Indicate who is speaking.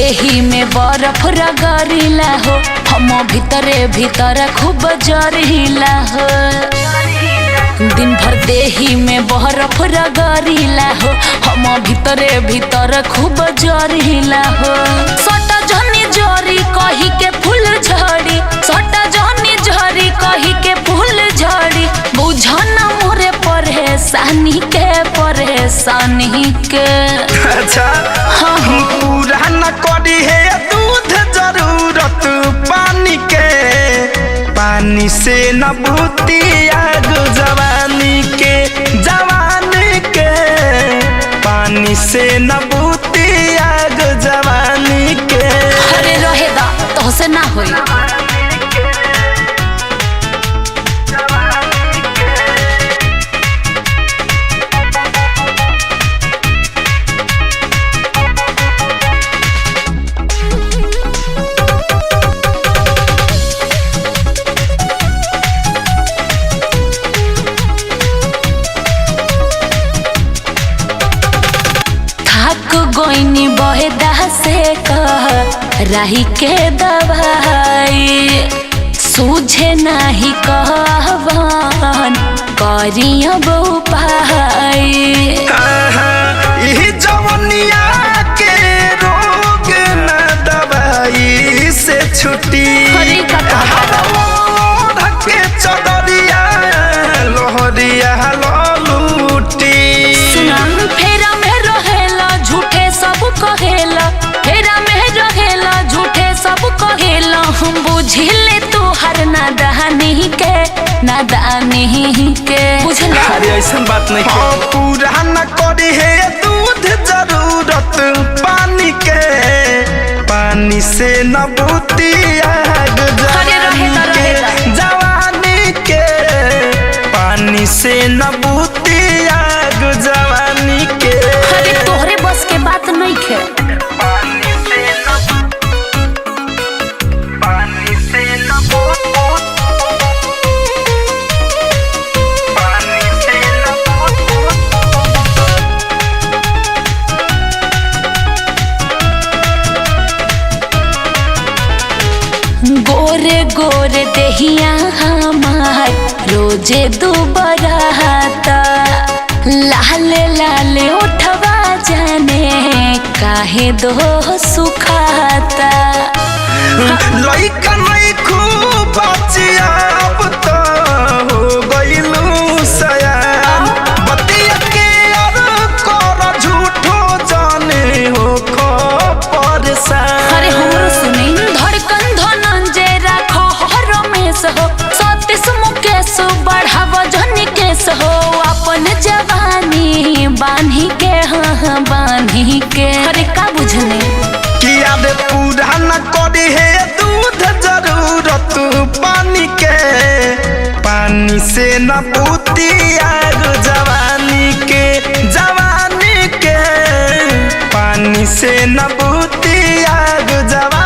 Speaker 1: देही में बर्फ रगड़ीला हो, हम भीतरे भीतर खूब जरीला हो। दिन भर देही में बर्फ रगड़ीला हो, हम भीतरे भीतर खूब जरीला हो। सटा जनी जरी कही के फूल झड़ी, सटा जनी जरी कही के फूल झड़ी। बुझना मोरे परेशानी के परेशानी के।
Speaker 2: अच्छा
Speaker 1: हाँ
Speaker 2: पूरा न करी है दूध जरूरत पानी के, पानी से न बूती आग जवानी के, जवानी के। पानी से न बूती आग जवानी के।
Speaker 1: अरे रहे दा तो से ना होई। गोइनी बहेदा से कह राही के दवाई, सूझे नाही कहवन करिया बहु पाई।
Speaker 2: जवनिया के रोग न दवाई से छुट्टी, के चदरिया लोहरिया लूटी।
Speaker 1: सुना फेरा में रहेला झूठे सब कहेला, फेरा में रहेला झूठे सब कहेला। हम बुझिले तोहर नादानी के, नादानी के बुझला।
Speaker 2: अरे ऐसा बात नहीं है। पूरा न करी है दूध जरूरत पानी के, पानी से न बूती आग जवानी के, जवानी के। पानी से न बूती आग जवानी के।
Speaker 1: अरे तोहरे बस के बात नहीं है। गोरे गोरे देहिया हमार रोजे दुबराता, लाले लाले उठवा जाने काहे दो सुखाता।
Speaker 2: लइका नहीं खूब बचिया अब तो हो गइलू सयान, बतिया के और कर झूठो जाने हो खो परेशान।
Speaker 1: अरे हमरो सुनी धड़कन धनंजय राखो रमेश हो, सतीश मुकेश बढ़ाव जनी केस हो। अपन जवानी बांधी के, हाँ बांधी के। अरे का बुझने
Speaker 2: किया दे पूरा न करी है दूध जरूरत पानी के, पानी से न बूती आग जवानी के, जवानी के। पानी से न बूती आग जवानी